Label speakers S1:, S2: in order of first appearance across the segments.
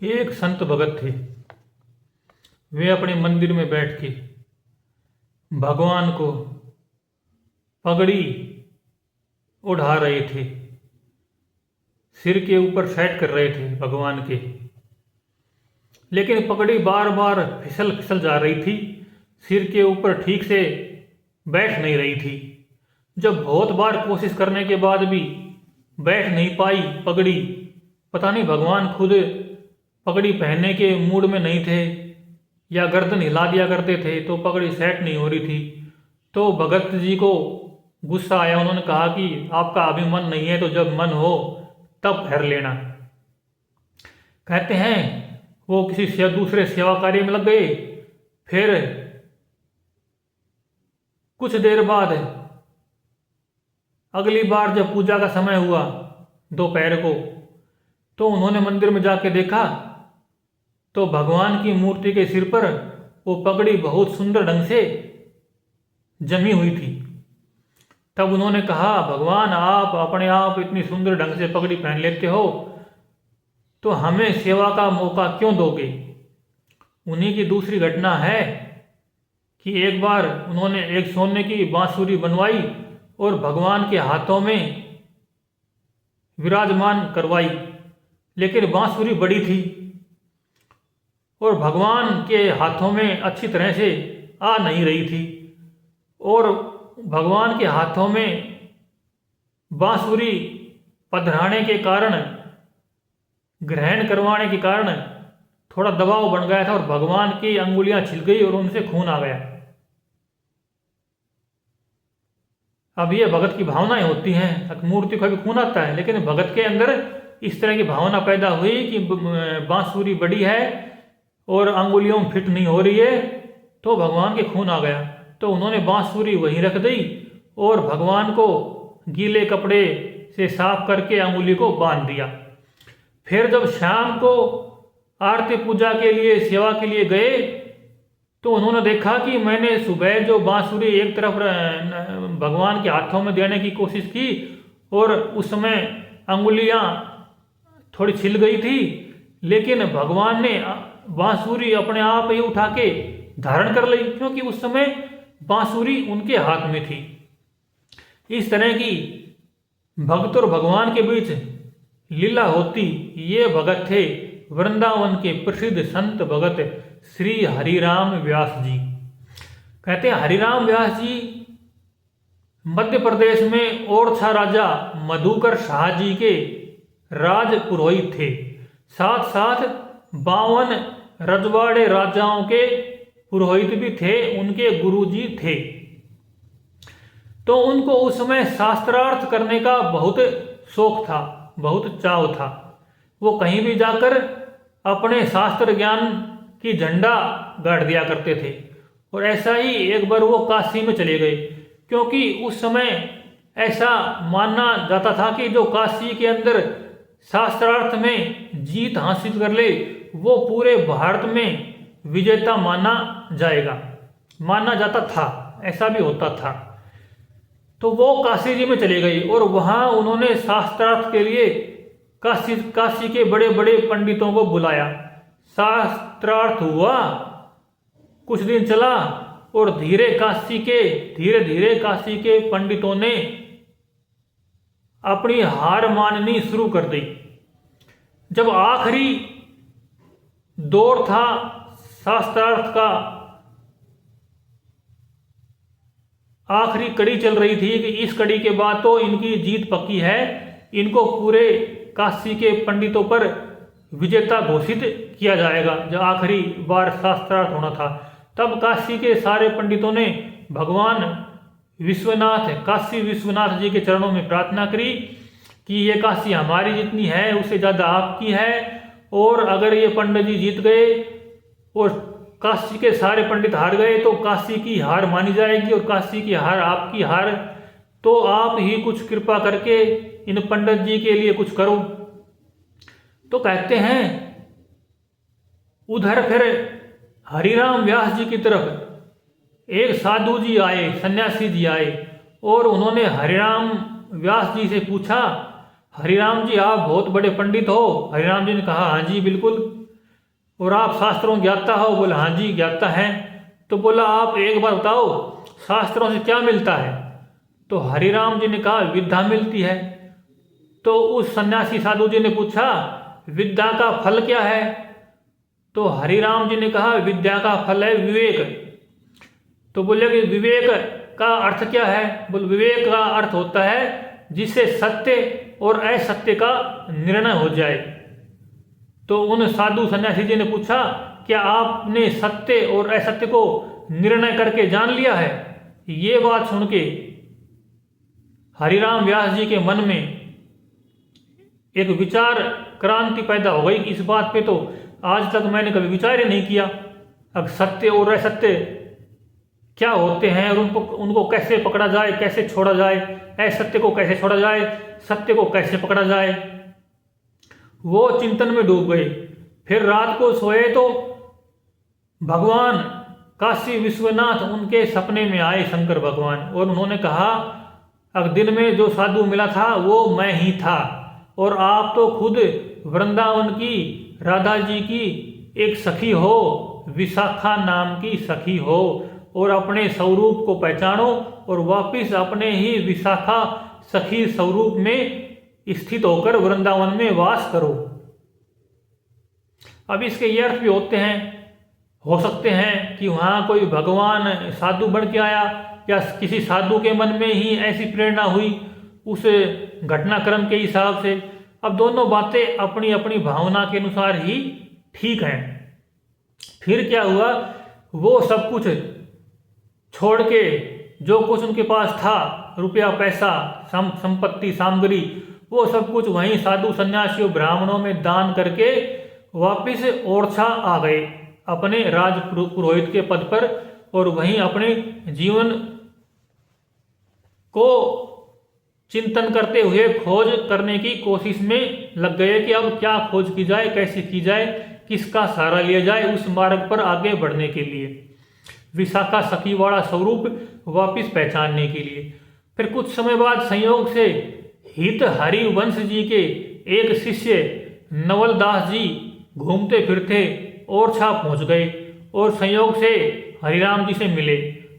S1: एक संत भगत थे। वे अपने मंदिर में बैठ के भगवान को पगड़ी उड़ा रहे थे, सिर के ऊपर सेट कर रहे थे भगवान के। लेकिन पगड़ी बार बार फिसल फिसल जा रही थी, सिर के ऊपर ठीक से बैठ नहीं रही थी। जब बहुत बार कोशिश करने के बाद भी बैठ नहीं पाई पगड़ी, पता नहीं भगवान खुद पगड़ी पहनने के मूड में नहीं थे या गर्दन हिला दिया करते थे तो पगड़ी सेट नहीं हो रही थी। तो भगत जी को गुस्सा आया। उन्होंने कहा कि आपका अभी मन नहीं है तो जब मन हो तब पहन लेना। कहते हैं वो किसी दूसरे सेवा कार्य में लग गए। फिर कुछ देर बाद अगली बार जब पूजा का समय हुआ दोपहर को, तो उन्होंने मंदिर में जाके देखा तो भगवान की मूर्ति के सिर पर वो पगड़ी बहुत सुंदर ढंग से जमी हुई थी। तब उन्होंने कहा, भगवान आप अपने आप इतनी सुंदर ढंग से पगड़ी पहन लेते हो तो हमें सेवा का मौका क्यों दोगे। उन्हीं की दूसरी घटना है कि एक बार उन्होंने एक सोने की बांसुरी बनवाई और भगवान के हाथों में विराजमान करवाई, लेकिन बांसुरी बड़ी थी और भगवान के हाथों में अच्छी तरह से आ नहीं रही थी। और भगवान के हाथों में बांसुरी पधराने के कारण, ग्रहण करवाने के कारण थोड़ा दबाव बन गया था और भगवान की अंगुलियां छिल गई और उनसे खून आ गया। अब ये भगत की भावनाएं होती हैं। मूर्ति को भी खून आता है, लेकिन भगत के अंदर इस तरह की भावना पैदा हुई कि बांसुरी बड़ी है और अंगुलियों में फिट नहीं हो रही है तो भगवान के खून आ गया। तो उन्होंने बांसुरी वहीं रख दी और भगवान को गीले कपड़े से साफ करके अंगुली को बांध दिया। फिर जब शाम को आरती पूजा के लिए सेवा के लिए गए तो उन्होंने देखा कि मैंने सुबह जो बांसुरी एक तरफ भगवान के हाथों में देने की कोशिश की और उस समय अंगुलियां थोड़ी छिल गई थी, लेकिन भगवान ने बांसुरी अपने आप ही उठा के धारण कर ली, क्योंकि उस समय बांसुरी उनके हाथ में थी। इस तरह की भक्त और भगवान के बीच लीला होती। ये भगत थे वृंदावन के प्रसिद्ध संत भगत श्री हरिराम व्यास जी। कहते हैं हरिराम व्यास जी मध्य प्रदेश में ओरछा राजा मधुकर शाह जी के राज पुरोहित थे। साथ साथ 52 रजवाड़े राजाओं के पुरोहित भी थे, उनके गुरुजी थे। तो उनको उस समय शास्त्रार्थ करने का बहुत शौक था, बहुत चाव था। वो कहीं भी जाकर अपने शास्त्र ज्ञान की झंडा गाड़ दिया करते थे। और ऐसा ही एक बार वो काशी में चले गए, क्योंकि उस समय ऐसा माना जाता था कि जो काशी के अंदर शास्त्रार्थ में जीत हासिल कर ले वो पूरे भारत में विजेता माना जाएगा, माना जाता था, ऐसा भी होता था। तो वो काशी जी में चले गए और वहाँ उन्होंने शास्त्रार्थ के लिए काशी के बड़े बड़े पंडितों को बुलाया। शास्त्रार्थ हुआ, कुछ दिन चला और धीरे धीरे काशी के पंडितों ने अपनी हार माननी शुरू कर दी। जब आखिरी दौर था शास्त्रार्थ का, आखिरी कड़ी चल रही थी कि इस कड़ी के बाद तो इनकी जीत पक्की है, इनको पूरे काशी के पंडितों पर विजेता घोषित किया जाएगा। जब आखिरी बार शास्त्रार्थ होना था तब काशी के सारे पंडितों ने भगवान काशी विश्वनाथ जी के चरणों में प्रार्थना करी कि ये काशी हमारी जितनी है उससे ज़्यादा आपकी है, और अगर ये पंडित जी जीत गए और काशी के सारे पंडित हार गए तो काशी की हार मानी जाएगी और काशी की हार आपकी हार, तो आप ही कुछ कृपा करके इन पंडित जी के लिए कुछ करो। तो कहते हैं उधर फिर हरिराम व्यास जी की तरफ एक साधु जी आए, सन्यासी जी आए, और उन्होंने हरिराम व्यास जी से पूछा, हरिराम जी आप बहुत बड़े पंडित हो। हरिराम जी ने कहा, हाँ जी बिल्कुल। और आप शास्त्रों ज्ञाता हो? बोला हाँ जी ज्ञाता हैं। तो बोला आप एक बार बताओ शास्त्रों से क्या मिलता है? तो हरिराम जी ने कहा विद्या मिलती है। तो उस सन्यासी साधु जी ने पूछा विद्या का फल क्या है? तो हरिराम जी ने कहा विद्या का फल है विवेक। तो बोले कि विवेक का अर्थ क्या है? बोले विवेक का अर्थ होता है जिससे सत्य और असत्य का निर्णय हो जाए। तो उन साधु सन्यासी जी ने पूछा क्या आपने सत्य और असत्य को निर्णय करके जान लिया है? ये बात सुन के हरिराम व्यास जी के मन में एक विचार क्रांति पैदा हो गई कि इस बात पे तो आज तक मैंने कभी विचार ही नहीं किया। अब सत्य और असत्य क्या होते हैं और उनको कैसे पकड़ा जाए, कैसे छोड़ा जाए, असत्य को कैसे छोड़ा जाए, सत्य को कैसे पकड़ा जाए। वो चिंतन में डूब गए। फिर रात को सोए तो भगवान काशी विश्वनाथ उनके सपने में आए, शंकर भगवान, और उन्होंने कहा अब दिन में जो साधु मिला था वो मैं ही था और आप तो खुद वृंदावन की राधा जी की एक सखी हो, विशाखा नाम की सखी हो, और अपने स्वरूप को पहचानो और वापिस अपने ही विशाखा सखी स्वरूप में स्थित होकर वृंदावन में वास करो। अब इसके ये अर्थ भी होते हैं, हो सकते हैं कि वहाँ कोई भगवान साधु बन के आया या किसी साधु के मन में ही ऐसी प्रेरणा हुई उस घटनाक्रम के हिसाब से। अब दोनों बातें अपनी अपनी भावना के अनुसार ही ठीक हैं। फिर क्या हुआ, वो सब कुछ छोड़ के जो कुछ उनके पास था, रुपया पैसा संपत्ति सामग्री, वो सब कुछ वहीं साधु सन्यासियों ब्राह्मणों में दान करके वापिस ओरछा आ गए अपने राज पुरोहित के पद पर, और वहीं अपने जीवन को चिंतन करते हुए खोज करने की कोशिश में लग गए कि अब क्या खोज की जाए, कैसे की जाए, किसका सहारा लिया जाए उस मार्ग पर आगे बढ़ने के लिए, विशाखा सखी वाला स्वरूप वापिस पहचानने के लिए। फिर कुछ समय बाद संयोग से हित हरिवंश जी के एक शिष्य नवलदास जी घूमते फिरते ओरछा पहुंच गए और संयोग से हरिराम जी से मिले।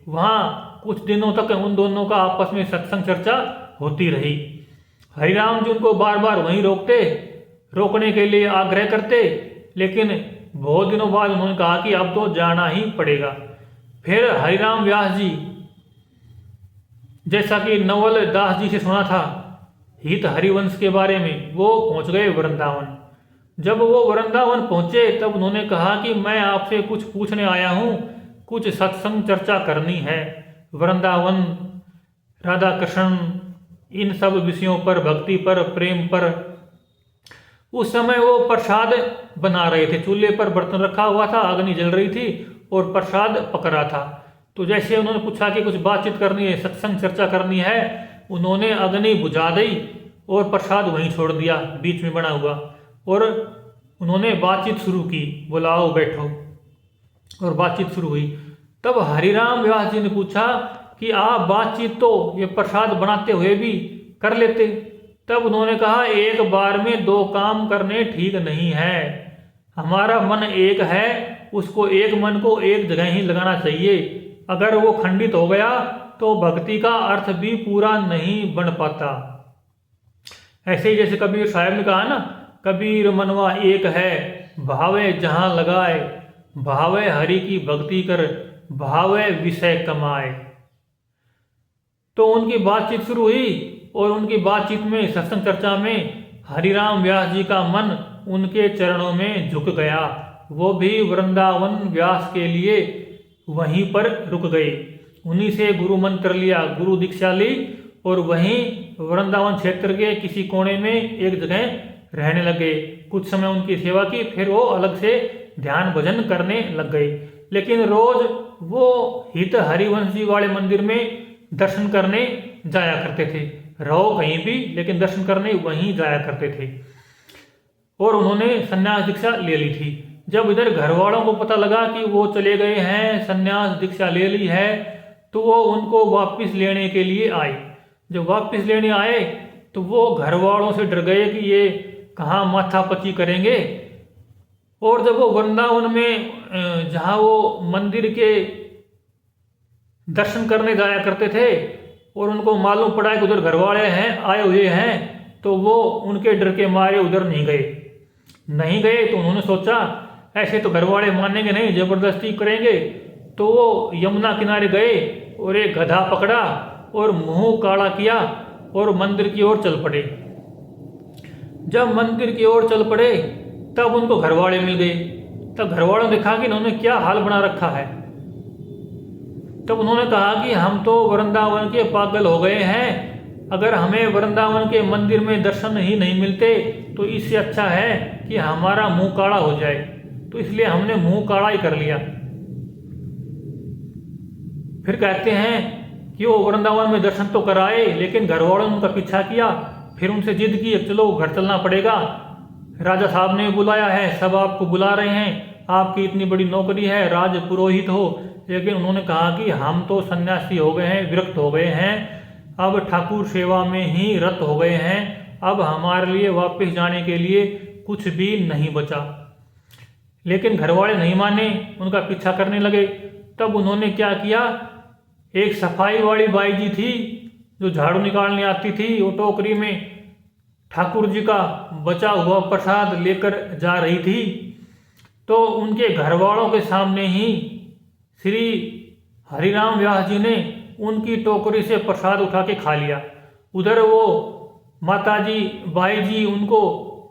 S1: वहाँ कुछ दिनों तक उन दोनों का आपस में सत्संग चर्चा होती रही। हरिराम जी उनको बार बार वहीं रोकने के लिए आग्रह करते, लेकिन बहुत दिनों बाद उन्होंने कहा कि अब तो जाना ही पड़ेगा। फिर हरिराम व्यास जी, जैसा कि नवल दास जी से सुना था हित हरिवंश के बारे में, वो पहुंच गए वृंदावन। जब वो वृंदावन पहुंचे तब उन्होंने कहा कि मैं आपसे कुछ पूछने आया हूँ, कुछ सत्संग चर्चा करनी है, वृंदावन, राधा कृष्ण, इन सब विषयों पर, भक्ति पर, प्रेम पर। उस समय वो प्रसाद बना रहे थे, चूल्हे पर बर्तन रखा हुआ था, अग्नि जल रही थी और प्रसाद पक रहा था। तो जैसे उन्होंने पूछा कि कुछ बातचीत करनी है, सत्संग चर्चा करनी है, उन्होंने अग्नि बुझा दी और प्रसाद वहीं छोड़ दिया बीच में बना हुआ, और उन्होंने बातचीत शुरू की। बोला आओ बैठो, और बातचीत शुरू हुई। तब हरिराम व्यास जी ने पूछा कि आप बातचीत तो ये प्रसाद बनाते हुए भी कर लेते। तब उन्होंने कहा एक बार में दो काम करने ठीक नहीं है, हमारा मन एक है, उसको एक मन को एक जगह ही लगाना चाहिए। अगर वो खंडित हो गया तो भक्ति का अर्थ भी पूरा नहीं बन पाता। ऐसे ही जैसे कबीर साहब ने कहा ना, कबीर मनवा एक है, भावे जहां लगाए, भावे हरि की भक्ति कर, भावे विषय कमाए। तो उनकी बातचीत शुरू हुई और उनकी बातचीत में, सत्संग चर्चा में हरिराम व्यास जी का मन उनके चरणों में झुक गया। वो भी वृंदावन व्यास के लिए वहीं पर रुक गए। उन्हीं से गुरु मंत्र लिया, गुरु दीक्षा ली और वहीं वृंदावन क्षेत्र के किसी कोने में एक जगह रहने लगे। कुछ समय उनकी सेवा की, फिर वो अलग से ध्यान भजन करने लग गए। लेकिन रोज वो हित हरिवंश जी वाले मंदिर में दर्शन करने जाया करते थे, रहो कहीं भी लेकिन दर्शन करने वहीं जाया करते थे। और उन्होंने संन्यास दीक्षा ले ली थी। जब इधर घर वालों को पता लगा कि वो चले गए हैं, संन्यास दीक्षा ले ली है, तो वो उनको वापस लेने के लिए आए। जब वापस लेने आए तो वो घर वालों से डर गए कि ये कहाँ माथापच्ची करेंगे, और जब वो वृंदावन में जहाँ वो मंदिर के दर्शन करने जाया करते थे और उनको मालूम पड़ा कि उधर घरवाले हैं आए हुए हैं, तो वो उनके डर के मारे उधर नहीं गए। तो उन्होंने सोचा ऐसे तो घरवाले मानेंगे नहीं, ज़बरदस्ती करेंगे। तो वो यमुना किनारे गए और एक गधा पकड़ा और मुंह काला किया और मंदिर की ओर चल पड़े। जब मंदिर की ओर चल पड़े तब उनको घरवाले मिल गए। तब घरवालों ने देखा कि इन्होंने क्या हाल बना रखा है। तब उन्होंने कहा कि हम तो वृंदावन के पागल हो गए हैं, अगर हमें वृंदावन के मंदिर में दर्शन ही नहीं मिलते तो इससे अच्छा है कि हमारा मुंह काला हो जाए, तो इसलिए हमने मुंह काला ही कर लिया। फिर कहते हैं कि वो वृंदावन में दर्शन तो कराए, लेकिन घरवालों ने उनका पीछा किया। फिर उनसे जिद की चलो घर चलना पड़ेगा, राजा साहब ने बुलाया है, सब आपको बुला रहे हैं, आपकी इतनी बड़ी नौकरी है, राज पुरोहित हो। लेकिन उन्होंने कहा कि हम तो सन्यासी हो गए हैं, विरक्त हो गए हैं, अब ठाकुर सेवा में ही रत हो गए हैं, अब हमारे लिए वापस जाने के लिए कुछ भी नहीं बचा। लेकिन घरवाले नहीं माने, उनका पीछा करने लगे। तब उन्होंने क्या किया, एक सफाई वाली बाई जी थी जो झाड़ू निकालने आती थी, वो टोकरी में ठाकुर जी का बचा हुआ प्रसाद लेकर जा रही थी। तो उनके घरवालों के सामने ही श्री हरिराम व्यास जी ने उनकी टोकरी से प्रसाद उठा के खा लिया। उधर वो माताजी बाई जी उनको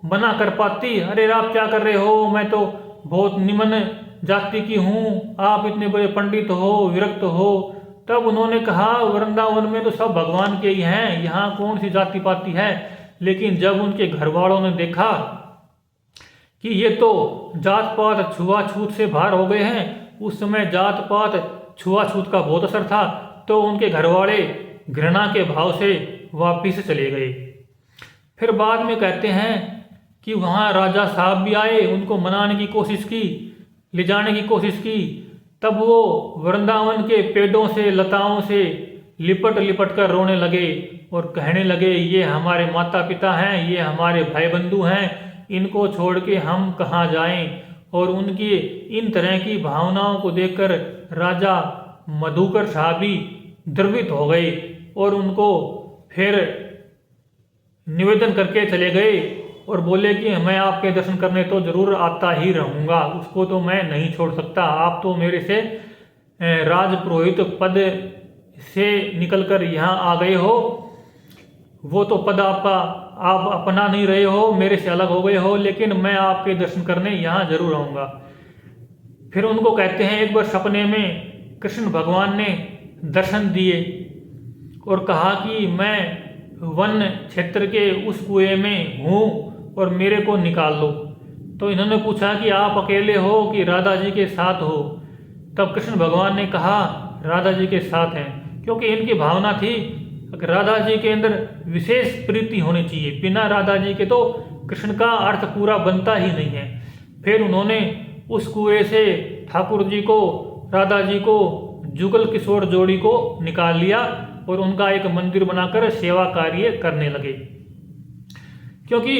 S1: मना कर पाती, अरे आप क्या कर रहे हो, मैं तो बहुत निम्न जाति की हूँ, आप इतने बड़े पंडित हो, विरक्त हो। तब उन्होंने कहा वृंदावन में तो सब भगवान के ही हैं, यहाँ कौन सी जाति पाति है। लेकिन जब उनके घर वालों ने देखा कि ये तो जात पात छुआछूत से बाहर हो गए हैं, उस समय जात पात छुआछूत का बहुत असर था, तो उनके घर वाले घृणा के भाव से वापिस चले गए। फिर बाद में कहते हैं कि वहाँ राजा साहब भी आए, उनको मनाने की कोशिश की, ले जाने की कोशिश की। तब वो वृंदावन के पेड़ों से लताओं से लिपट लिपट कर रोने लगे और कहने लगे ये हमारे माता पिता हैं, ये हमारे भाई बंधु हैं, इनको छोड़ के हम कहाँ जाएं। और उनकी इन तरह की भावनाओं को देखकर राजा मधुकर शाह भी द्रवित हो गए और उनको फिर निवेदन करके चले गए और बोले कि मैं आपके दर्शन करने तो जरूर आता ही रहूँगा, उसको तो मैं नहीं छोड़ सकता। आप तो मेरे से राजपुरोहित पद से निकलकर यहाँ आ गए हो, वो तो पद आपका आप अपना नहीं रहे हो, मेरे से अलग हो गए हो, लेकिन मैं आपके दर्शन करने यहाँ जरूर आऊँगा। फिर उनको कहते हैं एक बार सपने में कृष्ण भगवान ने दर्शन दिए और कहा कि मैं वन क्षेत्र के उस कुएं में हूँ और मेरे को निकाल लो। तो इन्होंने पूछा कि आप अकेले हो कि राधा जी के साथ हो। तब कृष्ण भगवान ने कहा राधा जी के साथ हैं, क्योंकि इनकी भावना थी राधा जी के अंदर विशेष प्रीति होनी चाहिए, बिना राधा जी के तो कृष्ण का अर्थ पूरा बनता ही नहीं है। फिर उन्होंने उस कुएं से ठाकुर जी को, राधा जी को, जुगल किशोर जोड़ी को निकाल लिया और उनका एक मंदिर बनाकर सेवा कार्य करने लगे। क्योंकि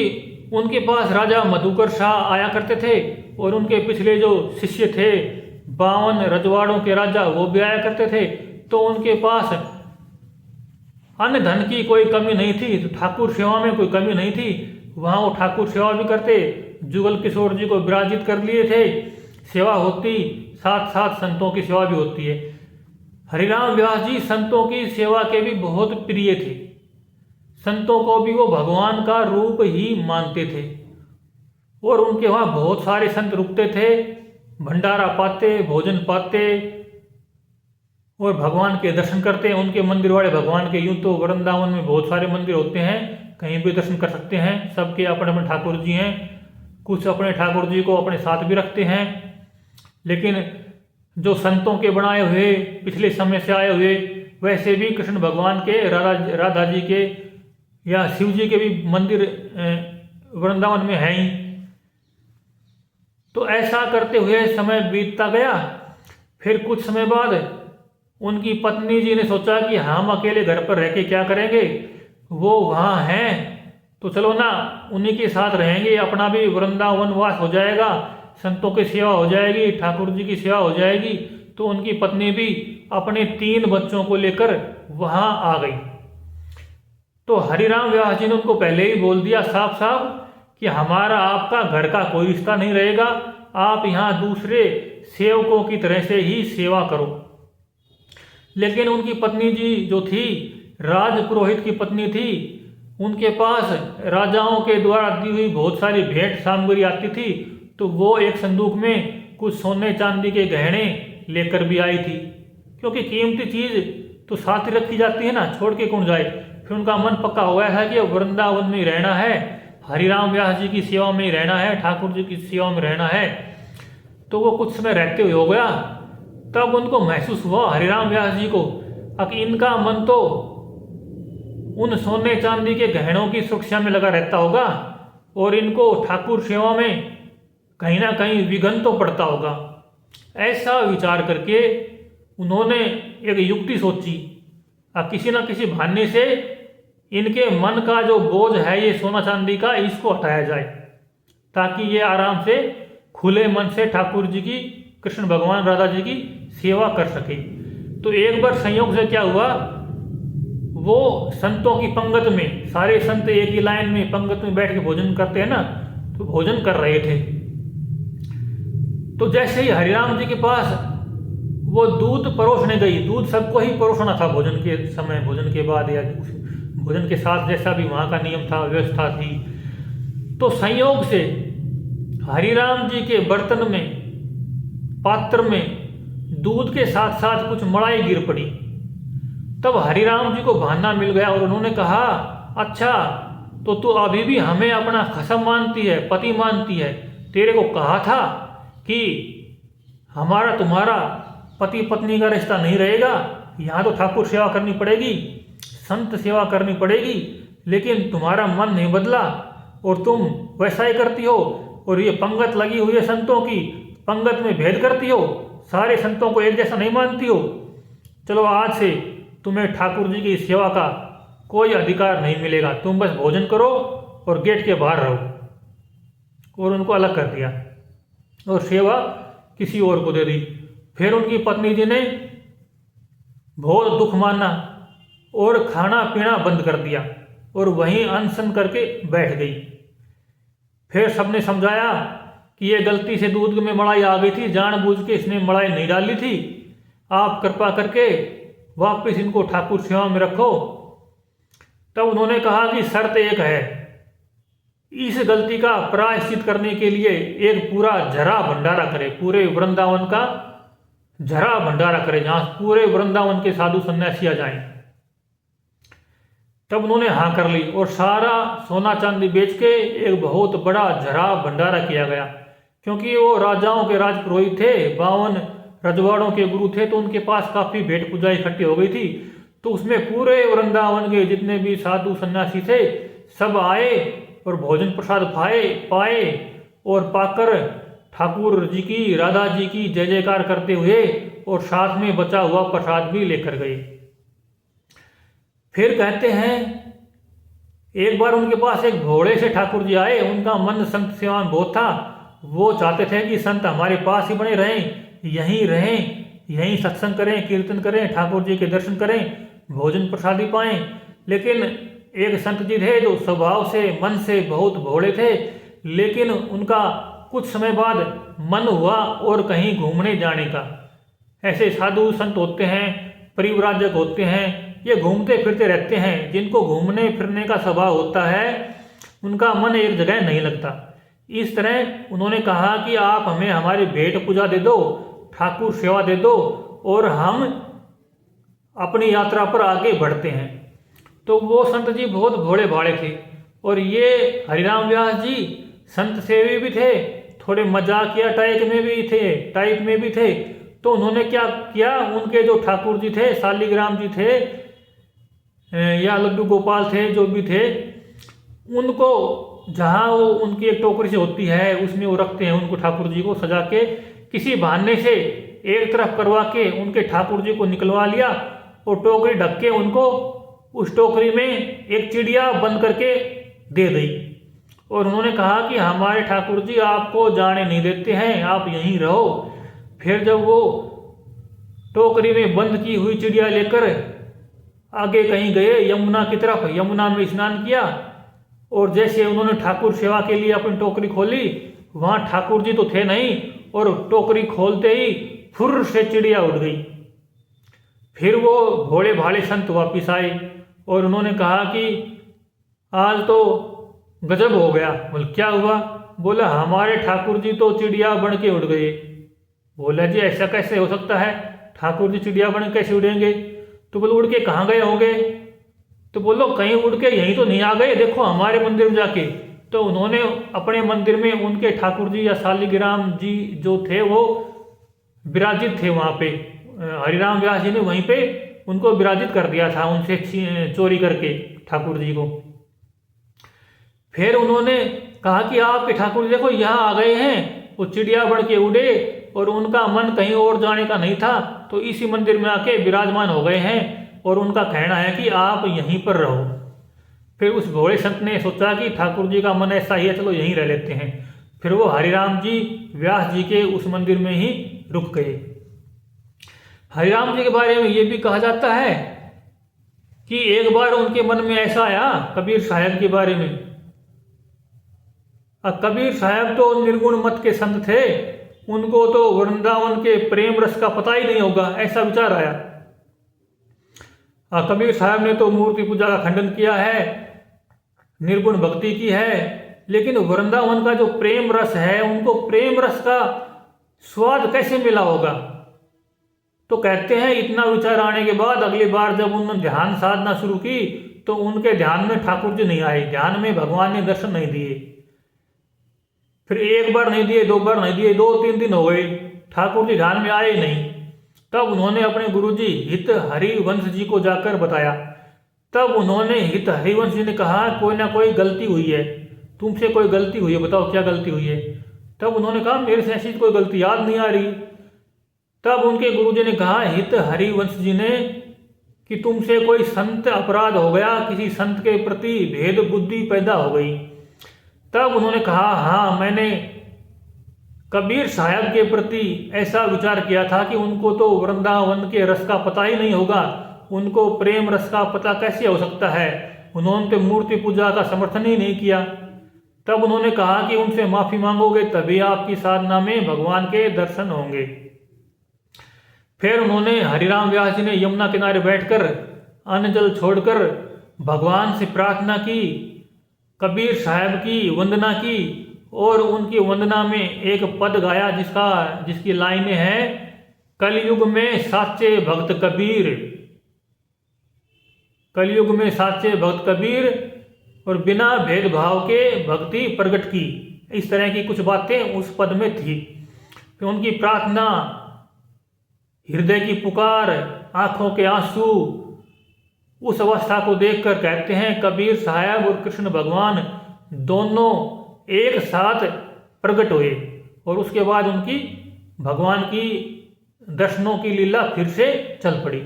S1: उनके पास राजा मधुकर शाह आया करते थे और उनके पिछले जो शिष्य थे 52 रजवाड़ों के राजा, वो भी आया करते थे, तो उनके पास अन्य धन की कोई कमी नहीं थी, तो ठाकुर सेवा में कोई कमी नहीं थी। वहाँ वो ठाकुर सेवा भी करते, जुगल किशोर जी को विराजित कर लिए थे, सेवा होती, साथ साथ संतों की सेवा भी होती है। हरिराम व्यास जी संतों की सेवा के भी बहुत प्रिय थे, संतों को भी वो भगवान का रूप ही मानते थे और उनके वहाँ बहुत सारे संत रुकते थे, भंडारा पाते, भोजन पाते और भगवान के दर्शन करते हैं। उनके मंदिर वाले भगवान के, यूँ तो वृंदावन में बहुत सारे मंदिर होते हैं, कहीं भी दर्शन कर सकते हैं, सबके अपने अपने ठाकुर जी हैं, कुछ अपने ठाकुर जी को अपने साथ भी रखते हैं। लेकिन जो संतों के बनाए हुए पिछले समय से आए हुए, वैसे भी कृष्ण भगवान के, राधा जी के या शिव जी के भी मंदिर वृंदावन में हैं ही। तो ऐसा करते हुए समय बीतता गया। फिर कुछ समय बाद उनकी पत्नी जी ने सोचा कि हम अकेले घर पर रह के क्या करेंगे, वो वहाँ हैं तो चलो ना उन्हीं के साथ रहेंगे, अपना भी वृंदावन वास हो जाएगा, संतों की सेवा हो जाएगी, ठाकुर जी की सेवा हो जाएगी। तो उनकी पत्नी भी अपने 3 बच्चों को लेकर वहाँ आ गई। तो हरिराम व्यास जी ने उनको पहले ही बोल दिया साफ साफ कि हमारा आपका घर का कोई रिश्ता नहीं रहेगा, आप यहाँ दूसरे सेवकों की तरह से ही सेवा करो। लेकिन उनकी पत्नी जी जो थी, राज पुरोहित की पत्नी थी, उनके पास राजाओं के द्वारा दी हुई बहुत सारी भेंट सामग्री आती थी। तो वो एक संदूक में कुछ सोने चांदी के गहने लेकर भी आई थी, क्योंकि कीमती चीज़ तो साथ ही रखी जाती है ना, छोड़ के कौन जाए। फिर उनका मन पक्का हो गया था कि वृंदावन में ही रहना है, हरिराम व्यास जी की सेवा में ही रहना है, ठाकुर जी की सेवा में रहना है। तो वो कुछ समय रहते हुए हो गया, तब उनको महसूस हुआ हरिराम व्यास जी को कि इनका मन तो उन सोने चांदी के गहनों की सुरक्षा में लगा रहता होगा और इनको ठाकुर सेवा में कहीं ना कहीं विघ्न तो पड़ता होगा। ऐसा विचार करके उन्होंने एक युक्ति सोची, किसी न किसी बहाने से इनके मन का जो बोझ है ये सोना चांदी का, इसको हटाया जाए, ताकि ये आराम से खुले मन से ठाकुर जी की, कृष्ण भगवान राधा जी की सेवा कर सके। तो एक बार संयोग से क्या हुआ, वो संतों की पंगत में, सारे संत एक ही लाइन में पंगत में बैठ के भोजन करते हैं ना, तो भोजन कर रहे थे। तो जैसे ही हरिराम जी के पास वो दूध परोसने गई, दूध सबको ही परोसना था भोजन के समय, भोजन के बाद या भोजन के साथ, जैसा भी वहाँ का नियम था, व्यवस्था थी। तो संयोग से हरिराम जी के बर्तन में, पात्र में दूध के साथ साथ कुछ मलाई गिर पड़ी। तब हरिराम जी को बहाना मिल गया और उन्होंने कहा, अच्छा तो तू अभी भी हमें अपना खसम मानती है, पति मानती है। तेरे को कहा था कि हमारा तुम्हारा पति पत्नी का रिश्ता नहीं रहेगा, यहाँ तो ठाकुर सेवा करनी पड़ेगी, संत सेवा करनी पड़ेगी, लेकिन तुम्हारा मन नहीं बदला और तुम वैसा ही करती हो। और ये पंगत लगी हुई है संतों की, पंगत में भेद करती हो, सारे संतों को एक जैसा नहीं मानती हो। चलो आज से तुम्हें ठाकुर जी की सेवा का कोई अधिकार नहीं मिलेगा, तुम बस भोजन करो और गेट के बाहर रहो। और उनको अलग कर दिया और सेवा किसी और को दे दी। फिर उनकी पत्नी जी ने बहुत दुख माना और खाना पीना बंद कर दिया और वहीं अनशन करके बैठ गई। फिर सबने समझाया कि ये गलती से दूध में मलाई आ गई थी, जानबूझ के इसने मलाई नहीं डाली थी, आप कृपा करके वापस इनको ठाकुर सेवा में रखो। तब उन्होंने कहा कि शर्त एक है, इस गलती का प्रायश्चित करने के लिए एक पूरा झरा भंडारा करे, पूरे वृंदावन का झरा भंडारा करे, जहां पूरे वृंदावन के साधु सन्यासी आ जाएं। तब उन्होंने हाँ कर ली और सारा सोना चांदी बेच के एक बहुत बड़ा झरा भंडारा किया गया। क्योंकि वो राजाओं के राजपुरोहित थे, 52 रजवाड़ों के गुरु थे, तो उनके पास काफ़ी भेंट पूजा इकट्ठी हो गई थी। तो उसमें पूरे वृंदावन के जितने भी साधु सन्यासी थे सब आए और भोजन प्रसाद पाए और पाकर ठाकुर जी की, राधा जी की जय जयकार करते हुए और साथ में बचा हुआ प्रसाद भी लेकर गए। फिर कहते हैं एक बार उनके पास एक भोले से ठाकुर जी आए, उनका मन संत सेवा में बहुत था, वो चाहते थे कि संत हमारे पास ही बने रहें, यहीं रहें, यहीं सत्संग करें, कीर्तन करें, ठाकुर जी के दर्शन करें, भोजन प्रसादी पाएं। लेकिन एक संत जी थे जो स्वभाव से, मन से बहुत भोले थे, लेकिन उनका कुछ समय बाद मन हुआ और कहीं घूमने जाने का। ऐसे साधु संत होते हैं, परिव्राजक होते हैं, ये घूमते फिरते रहते हैं, जिनको घूमने फिरने का स्वभाव होता है उनका मन एक जगह नहीं लगता। इस तरह उन्होंने कहा कि आप हमें हमारी भेंट पूजा दे दो, ठाकुर सेवा दे दो और हम अपनी यात्रा पर आगे बढ़ते हैं। तो वो संत जी बहुत भोले भाले थे और ये हरिराम व्यास जी संत सेवी भी थे, थोड़े मजाकिया टाइप में भी थे। तो उन्होंने क्या किया, उनके जो ठाकुर जी थे, शालिग्राम जी थे या लड्डू गोपाल थे, जो भी थे, उनको जहाँ वो उनकी एक टोकरी से होती है उसमें वो रखते हैं, उनको ठाकुर जी को सजा के किसी बहाने से एक तरफ करवा के उनके ठाकुर जी को निकलवा लिया और टोकरी ढक के उनको उस टोकरी में एक चिड़िया बंद करके दे दी। और उन्होंने कहा कि हमारे ठाकुर जी आपको जाने नहीं देते हैं, आप यहीं रहो। फिर जब वो टोकरी में बंद की हुई चिड़िया लेकर आगे कहीं गए यमुना की तरफ, यमुना में स्नान किया, और जैसे उन्होंने ठाकुर सेवा के लिए अपनी टोकरी खोली, वहाँ ठाकुर जी तो थे नहीं, और टोकरी खोलते ही फुर्र से चिड़िया उड़ गई। फिर वो भोले भाले संत वापिस आए और उन्होंने कहा कि आज तो गजब हो गया। बोल क्या हुआ? बोला हमारे ठाकुर जी तो चिड़िया बन के उड़ गए। बोला जी ऐसा कैसे हो सकता है, ठाकुर जी चिड़िया बन कैसे उड़ेंगे? तो बोले उड़ के कहाँ गए होंगे? तो बोलो कहीं उड़ के यहीं तो नहीं आ गए, देखो हमारे मंदिर में जाके। तो उन्होंने अपने मंदिर में उनके ठाकुर जी या शालिग्राम जी जो थे वो विराजित थे वहाँ पे, हरिराम व्यास जी ने वहीं पे उनको विराजित कर दिया था उनसे चोरी करके ठाकुर जी को। फिर उन्होंने कहा कि आपके ठाकुर जी देखो यहाँ आ गए हैं, वो चिड़िया बन के उड़े और उनका मन कहीं और जाने का नहीं था, तो इसी मंदिर में आके विराजमान हो गए हैं और उनका कहना है कि आप यहीं पर रहो। फिर उस भोले संत ने सोचा कि ठाकुर जी का मन ऐसा ही है, चलो यहीं रह लेते हैं। फिर वो हरिराम जी व्यास जी के उस मंदिर में ही रुक गए। हरिराम जी के बारे में ये भी कहा जाता है कि एक बार उनके मन में ऐसा आया कबीर साहब के बारे में। कबीर साहब तो निर्गुण मत के संत थे, उनको तो वृंदावन के प्रेम रस का पता ही नहीं होगा, ऐसा विचार आया। कबीर साहब ने तो मूर्ति पूजा का खंडन किया है, निर्गुण भक्ति की है, लेकिन वृंदावन का जो प्रेम रस है, उनको प्रेम रस का स्वाद कैसे मिला होगा? तो कहते हैं इतना विचार आने के बाद अगली बार जब उन्होंने ध्यान साधना शुरू की तो उनके ध्यान में ठाकुर जी नहीं आए, ध्यान में भगवान ने दर्शन नहीं दिए। फिर एक बार नहीं दिए, दो बार नहीं दिए, 2-3 दिन हो गए, ठाकुर जी ध्यान में आए नहीं। तब उन्होंने अपने गुरुजी हित हरिवंश जी को जाकर बताया। तब उन्होंने हित हरिवंश जी ने कहा कोई ना कोई गलती हुई है, तुमसे कोई गलती हुई है, बताओ क्या गलती हुई है? तब उन्होंने कहा मेरे से ऐसी कोई गलती याद नहीं आ रही। तब उनके गुरुजी ने कहा हित हरिवंश जी ने कि तुमसे कोई संत अपराध हो गया, किसी संत के प्रति भेद बुद्धि पैदा हो गई। तब उन्होंने कहा हाँ, मैंने कबीर साहब के प्रति ऐसा विचार किया था कि उनको तो वृंदावन के रस का पता ही नहीं होगा, उनको प्रेम रस का पता कैसे हो सकता है, उन्होंने तो मूर्ति पूजा का समर्थन ही नहीं किया। तब उन्होंने कहा कि उनसे माफ़ी मांगोगे तभी आपकी साधना में भगवान के दर्शन होंगे। फिर उन्होंने हरिराम व्यास जी ने यमुना किनारे बैठकर अन्न जल छोड़कर भगवान से प्रार्थना की, कबीर साहब की वंदना की और उनकी वंदना में एक पद गाया जिसकी लाइनें हैं कलयुग में साचे भक्त कबीर, कलयुग में साचे भक्त कबीर और बिना भेदभाव के भक्ति प्रकट की। इस तरह की कुछ बातें उस पद में थी। फिर उनकी प्रार्थना, हृदय की पुकार, आंखों के आंसू, उस अवस्था को देखकर कहते हैं कबीर साहब और कृष्ण भगवान दोनों एक साथ प्रकट हुए और उसके बाद उनकी भगवान की दर्शनों की लीला फिर से चल पड़ी।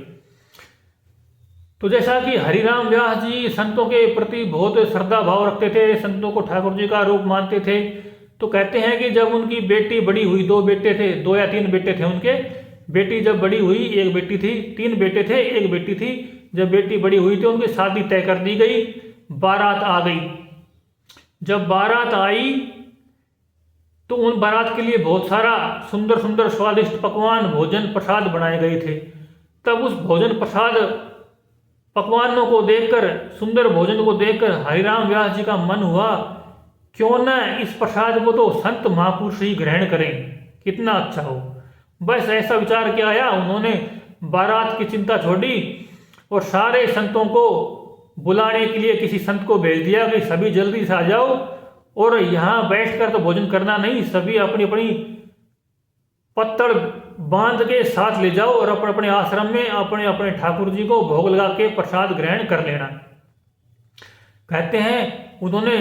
S1: तो जैसा कि हरिराम व्यास जी संतों के प्रति बहुत श्रद्धा भाव रखते थे, संतों को ठाकुर जी का रूप मानते थे, तो कहते हैं कि जब उनकी बेटी बड़ी हुई, 2 बेटे थे, 2 या 3 बेटे थे उनके, बेटी जब बड़ी हुई, 1 बेटी थी, 3 बेटे थे, 1 बेटी थी। जब बेटी बड़ी हुई तो उनकी शादी तय कर दी गई, बारात आ गई। जब बारात आई तो उन बारात के लिए बहुत सारा सुंदर सुंदर स्वादिष्ट पकवान, भोजन प्रसाद बनाए गए थे। तब उस भोजन प्रसाद पकवानों को देखकर, सुंदर भोजन को देखकर हरिराम व्यास जी का मन हुआ क्यों न इस प्रसाद को तो संत महापुरुष ही ग्रहण करें, कितना अच्छा हो। बस ऐसा विचार किया आया, उन्होंने बारात की चिंता छोड़ी और सारे संतों को बुलाने के लिए किसी संत को भेज दिया कि सभी जल्दी से आ जाओ और यहाँ बैठकर तो भोजन करना नहीं, सभी अपनी अपनी पत्तड़ बांध के साथ ले जाओ और अपने अपने आश्रम में अपने अपने ठाकुर जी को भोग लगा के प्रसाद ग्रहण कर लेना। कहते हैं उन्होंने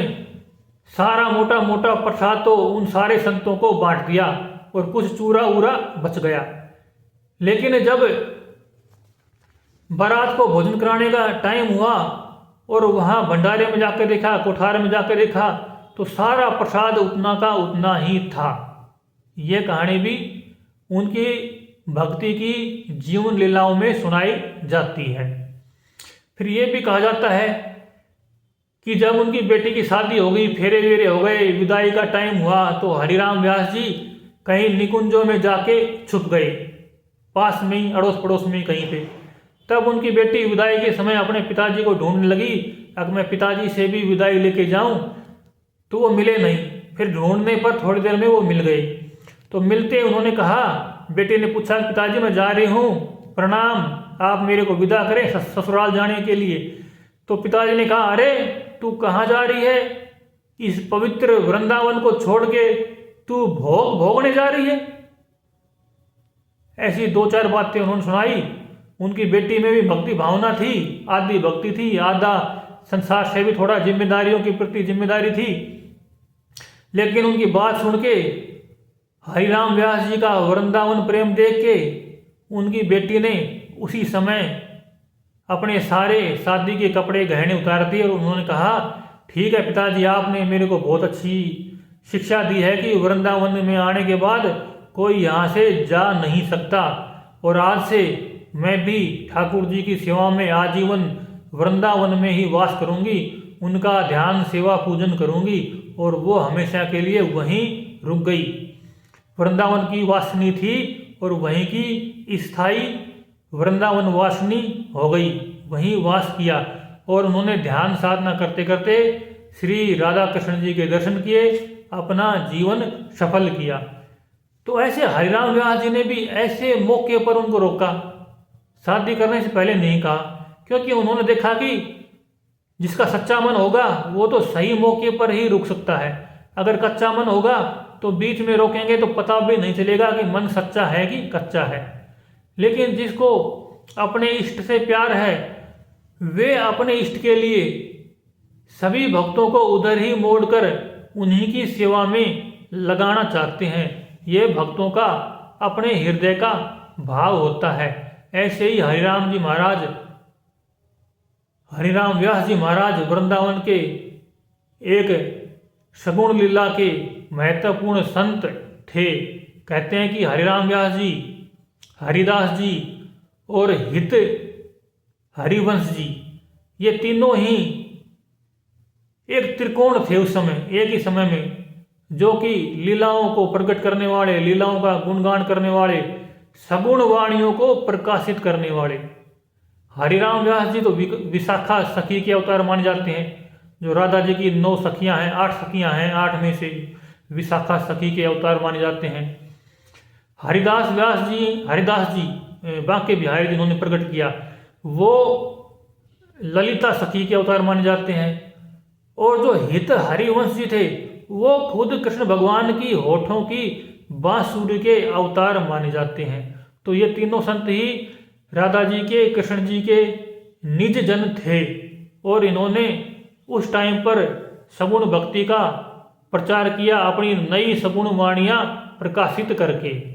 S1: सारा मोटा मोटा प्रसाद तो उन सारे संतों को बांट दिया और कुछ चूरा उरा बच गया। लेकिन जब बारात को भोजन कराने का टाइम हुआ और वहाँ भंडारे में जाकर देखा, कोठार में जाकर देखा तो सारा प्रसाद उतना का उतना ही था। ये कहानी भी उनकी भक्ति की जीवन लीलाओं में सुनाई जाती है। फिर ये भी कहा जाता है कि जब उनकी बेटी की शादी हो गई, फेरे वेरे हो गए, विदाई का टाइम हुआ, तो हरिराम व्यास जी कहीं निकुंजों में जाके छुप गए, पास में ही, अड़ोस पड़ोस में ही कहीं पे। तब उनकी बेटी विदाई के समय अपने पिताजी को ढूंढने लगी, अगर मैं पिताजी से भी विदाई लेके जाऊं, तो वो मिले नहीं। फिर ढूंढने पर थोड़ी देर में वो मिल गए। तो मिलते उन्होंने कहा, बेटे ने पूछा, पिताजी मैं जा रही हूँ, प्रणाम, आप मेरे को विदा करें ससुराल जाने के लिए। तो पिताजी ने कहा, अरे तू कहाँ जा रही है? इस पवित्र वृंदावन को छोड़ के तू भोग भोगने जा रही है? ऐसी दो चार बातें उन्होंने सुनाई। उनकी बेटी में भी भक्ति भावना थी, आधी भक्ति थी, आधा संसार से भी थोड़ा जिम्मेदारियों के प्रति जिम्मेदारी थी। लेकिन उनकी बात सुन के, हरिराम व्यास जी का वृंदावन प्रेम देख के, उनकी बेटी ने उसी समय अपने सारे शादी के कपड़े गहने उतार दिए और उन्होंने कहा, ठीक है पिताजी, आपने मेरे को बहुत अच्छी शिक्षा दी है कि वृंदावन में आने के बाद कोई यहाँ से जा नहीं सकता, और आज से मैं भी ठाकुर जी की सेवा में आजीवन वृंदावन में ही वास करूँगी, उनका ध्यान सेवा पूजन करूँगी। और वो हमेशा के लिए वहीं रुक गई। वृंदावन की वासनी थी और वहीं की स्थायी वृंदावन वासनी हो गई, वहीं वास किया। और उन्होंने ध्यान साधना करते करते श्री राधा कृष्ण जी के दर्शन किए, अपना जीवन सफल किया। तो ऐसे हरिराम व्यास जी ने भी ऐसे मौके पर उनको रोका, शादी करने से पहले नहीं कहा, क्योंकि उन्होंने देखा कि जिसका सच्चा मन होगा वो तो सही मौके पर ही रुक सकता है। अगर कच्चा मन होगा तो बीच में रोकेंगे तो पता भी नहीं चलेगा कि मन सच्चा है कि कच्चा है। लेकिन जिसको अपने इष्ट से प्यार है, वे अपने इष्ट के लिए सभी भक्तों को उधर ही मोड़कर उन्हीं की सेवा में लगाना चाहते हैं। ये भक्तों का अपने हृदय का भाव होता है। ऐसे ही हरिराम व्यास जी महाराज वृंदावन के एक सगुण लीला के महत्वपूर्ण संत थे। कहते हैं कि हरिराम व्यास जी, हरिदास जी और हित हरिवंश जी, ये तीनों ही एक त्रिकोण थे उस समय, एक ही समय में, जो कि लीलाओं को प्रकट करने वाले, लीलाओं का गुणगान करने वाले, सगुण वाणियों को प्रकाशित करने वाले। हरिराम व्यास जी तो विशाखा सखी के अवतार माने जाते हैं। जो राधा जी की 9 सखियां हैं, 8 सखियां हैं, 8 में से विशाखा सखी के अवतार माने जाते हैं। हरिदास जी बांके बिहारी जिन्होंने प्रकट किया, वो ललिता सखी के अवतार माने जाते हैं। और जो हित हरिवंश जी थे, वो खुद कृष्ण भगवान की होठों की बांसुरी के अवतार माने जाते हैं। तो ये तीनों संत ही राधा जी के, कृष्ण जी के निज जन थे, और इन्होंने उस टाइम पर सगुण भक्ति का प्रचार किया, अपनी नई सगुण वाणियाँ प्रकाशित करके।